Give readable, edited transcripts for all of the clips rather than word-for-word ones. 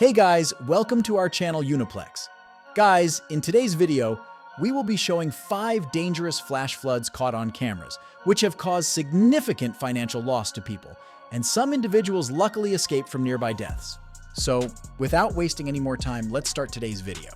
Hey guys, welcome to our channel Uniplex. Guys, in today's video, we will be showing 5 dangerous flash floods caught on cameras, which have caused significant financial loss to people, and some individuals luckily escaped from nearby deaths. So, without wasting any more time, let's start today's video.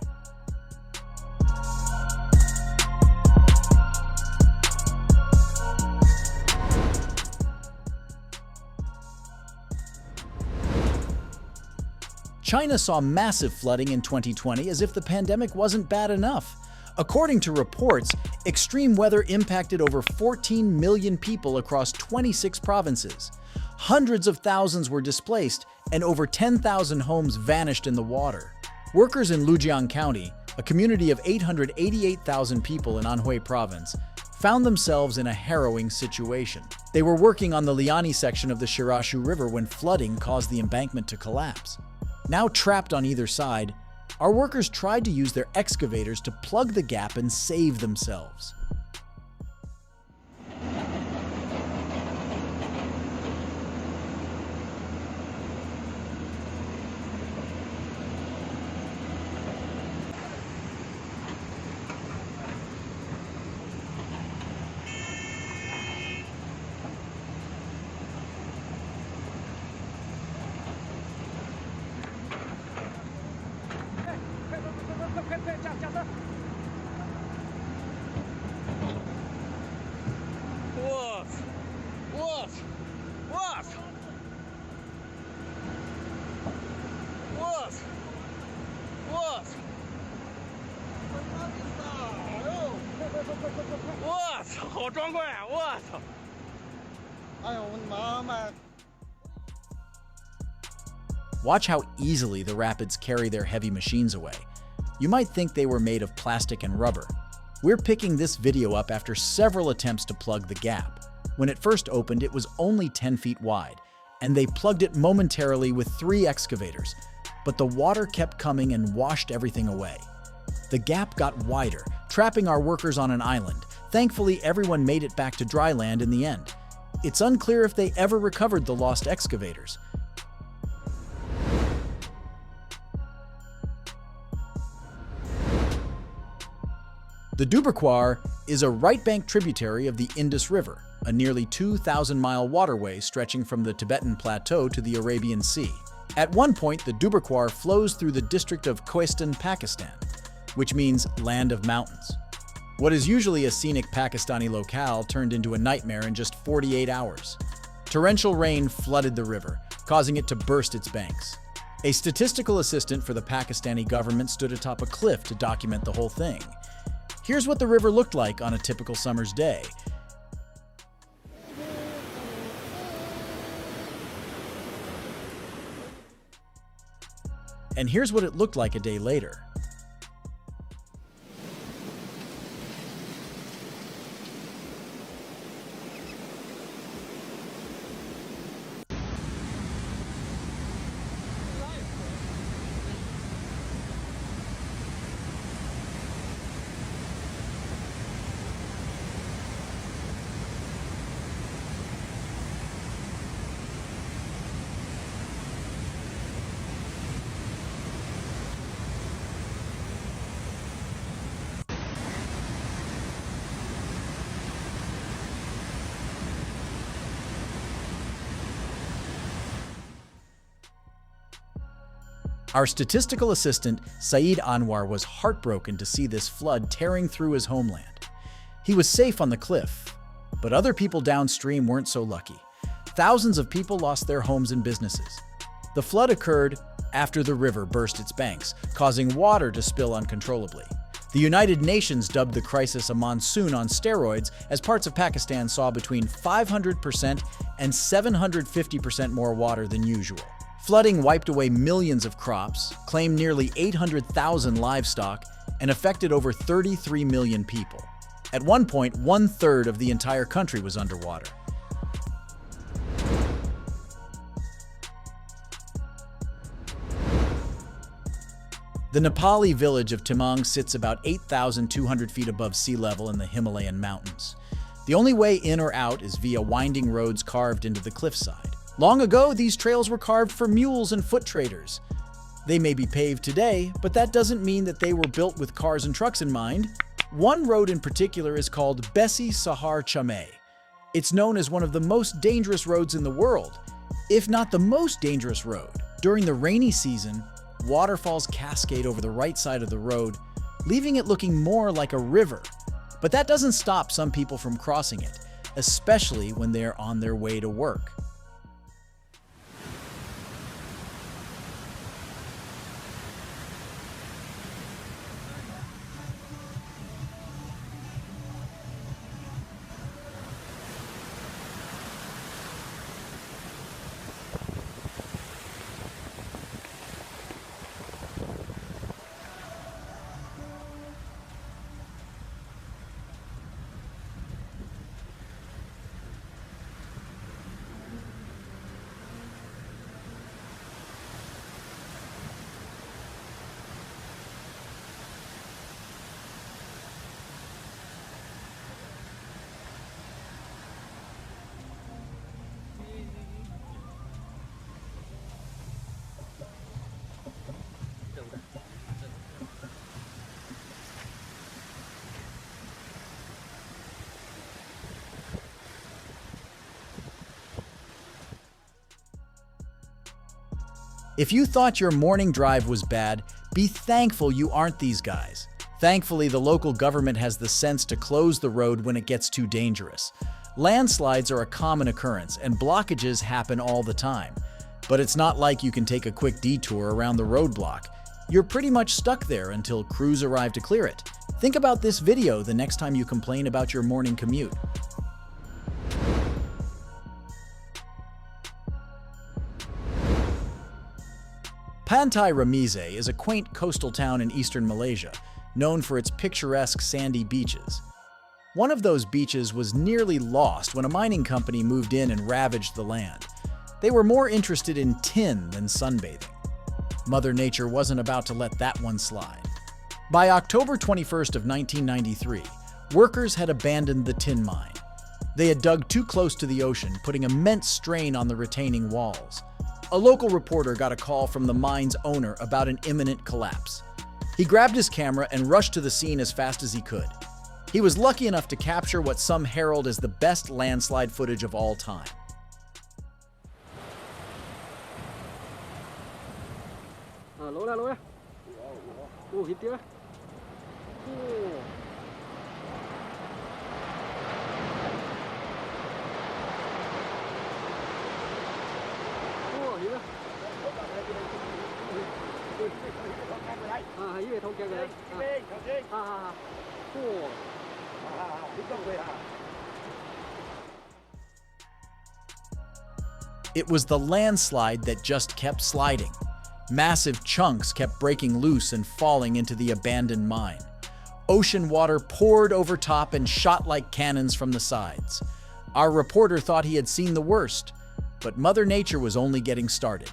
China saw massive flooding in 2020 as if the pandemic wasn't bad enough. According to reports, extreme weather impacted over 14 million people across 26 provinces. Hundreds of thousands were displaced, and over 10,000 homes vanished in the water. Workers in Lujiang County, a community of 888,000 people in Anhui Province, found themselves in a harrowing situation. They were working on the Liani section of the Shirashu River when flooding caused the embankment to collapse. Now trapped on either side, our workers tried to use their excavators to plug the gap and save themselves. Watch how easily the rapids carry their heavy machines away. You might think they were made of plastic and rubber. We're picking this video up after several attempts to plug the gap. When it first opened, it was only 10 feet wide, and they plugged it momentarily with 3 excavators. But the water kept coming and washed everything away. The gap got wider, trapping our workers on an island. Thankfully, everyone made it back to dry land in the end. It's unclear if they ever recovered the lost excavators. The Duberquar is a right-bank tributary of the Indus River, a nearly 2,000-mile waterway stretching from the Tibetan Plateau to the Arabian Sea. At one point, the Duberquar flows through the district of Kohistan, Pakistan, which means land of mountains. What is usually a scenic Pakistani locale turned into a nightmare in just 48 hours. Torrential rain flooded the river, causing it to burst its banks. A statistical assistant for the Pakistani government stood atop a cliff to document the whole thing. Here's what the river looked like on a typical summer's day. And here's what it looked like a day later. Our statistical assistant, Saeed Anwar, was heartbroken to see this flood tearing through his homeland. He was safe on the cliff, but other people downstream weren't so lucky. Thousands of people lost their homes and businesses. The flood occurred after the river burst its banks, causing water to spill uncontrollably. The United Nations dubbed the crisis a monsoon on steroids, as parts of Pakistan saw between 500% and 750% more water than usual. Flooding wiped away millions of crops, claimed nearly 800,000 livestock, and affected over 33 million people. At one point, 1/3 of the entire country was underwater. The Nepali village of Timang sits about 8,200 feet above sea level in the Himalayan mountains. The only way in or out is via winding roads carved into the cliffside. Long ago, these trails were carved for mules and foot traders. They may be paved today, but that doesn't mean that they were built with cars and trucks in mind. One road in particular is called Bessi Sahar Chamay. It's known as one of the most dangerous roads in the world, if not the most dangerous road. During the rainy season, waterfalls cascade over the right side of the road, leaving it looking more like a river. But that doesn't stop some people from crossing it, especially when they're on their way to work. If you thought your morning drive was bad, be thankful you aren't these guys. Thankfully, the local government has the sense to close the road when it gets too dangerous. Landslides are a common occurrence, and blockages happen all the time. But it's not like you can take a quick detour around the roadblock. You're pretty much stuck there until crews arrive to clear it. Think about this video the next time you complain about your morning commute. Pantai Remise is a quaint coastal town in eastern Malaysia, known for its picturesque sandy beaches. One of those beaches was nearly lost when a mining company moved in and ravaged the land. They were more interested in tin than sunbathing. Mother Nature wasn't about to let that one slide. By October 21st of 1993, workers had abandoned the tin mine. They had dug too close to the ocean, putting immense strain on the retaining walls. A local reporter got a call from the mine's owner about an imminent collapse. He grabbed his camera and rushed to the scene as fast as he could. He was lucky enough to capture what some herald as the best landslide footage of all time. It was the landslide that just kept sliding. Massive chunks kept breaking loose and falling into the abandoned mine. Ocean water poured over top and shot like cannons from the sides. Our reporter thought he had seen the worst, but Mother Nature was only getting started.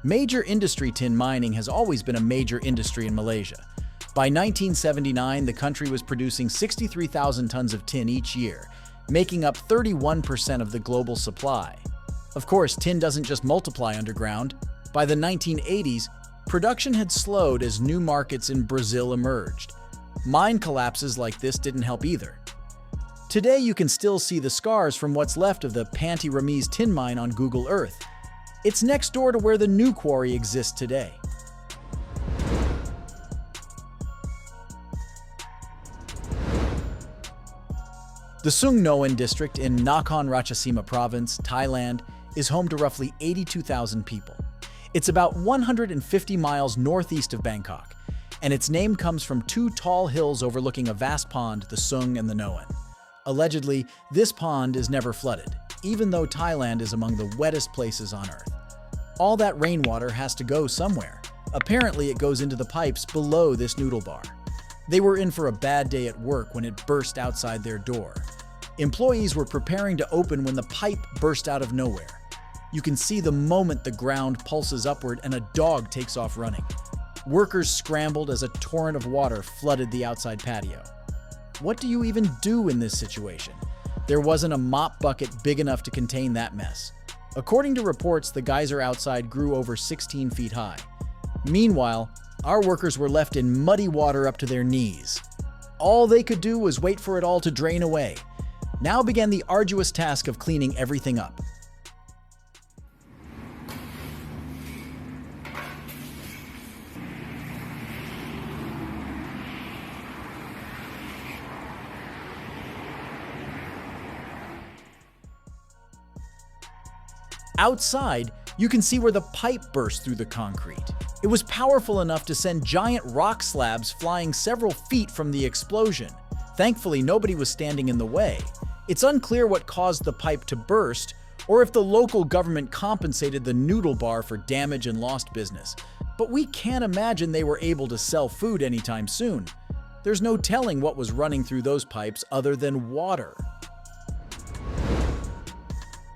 Major industry tin mining has always been a major industry in Malaysia. By 1979, the country was producing 63,000 tons of tin each year, making up 31% of the global supply. Of course, tin doesn't just multiply underground. By the 1980s, production had slowed as new markets in Brazil emerged. Mine collapses like this didn't help either. Today, you can still see the scars from what's left of the Pantai Remise tin mine on Google Earth. It's next door to where the new quarry exists today. The Sung Noan district in Nakhon Ratchasima province, Thailand, is home to roughly 82,000 people. It's about 150 miles northeast of Bangkok, and its name comes from two tall hills overlooking a vast pond, the Sung and the Noan. Allegedly, this pond is never flooded, even though Thailand is among the wettest places on Earth. All that rainwater has to go somewhere. Apparently, it goes into the pipes below this noodle bar. They were in for a bad day at work when it burst outside their door. Employees were preparing to open when the pipe burst out of nowhere. You can see the moment the ground pulses upward and a dog takes off running. Workers scrambled as a torrent of water flooded the outside patio. What do you even do in this situation? There wasn't a mop bucket big enough to contain that mess. According to reports, the geyser outside grew over 16 feet high. Meanwhile, our workers were left in muddy water up to their knees. All they could do was wait for it all to drain away. Now began the arduous task of cleaning everything up. Outside, you can see where the pipe burst through the concrete. It was powerful enough to send giant rock slabs flying several feet from the explosion. Thankfully, nobody was standing in the way. It's unclear what caused the pipe to burst, or if the local government compensated the noodle bar for damage and lost business. But we can't imagine they were able to sell food anytime soon. There's no telling what was running through those pipes other than water.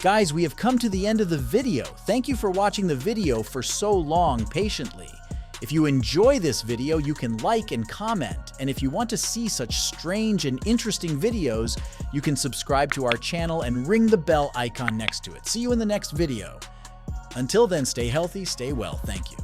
Guys, we have come to the end of the video. Thank you for watching the video for so long patiently. If you enjoy this video, you can like and comment. And if you want to see such strange and interesting videos, you can subscribe to our channel and ring the bell icon next to it. See you in the next video. Until then, stay healthy, stay well. Thank you.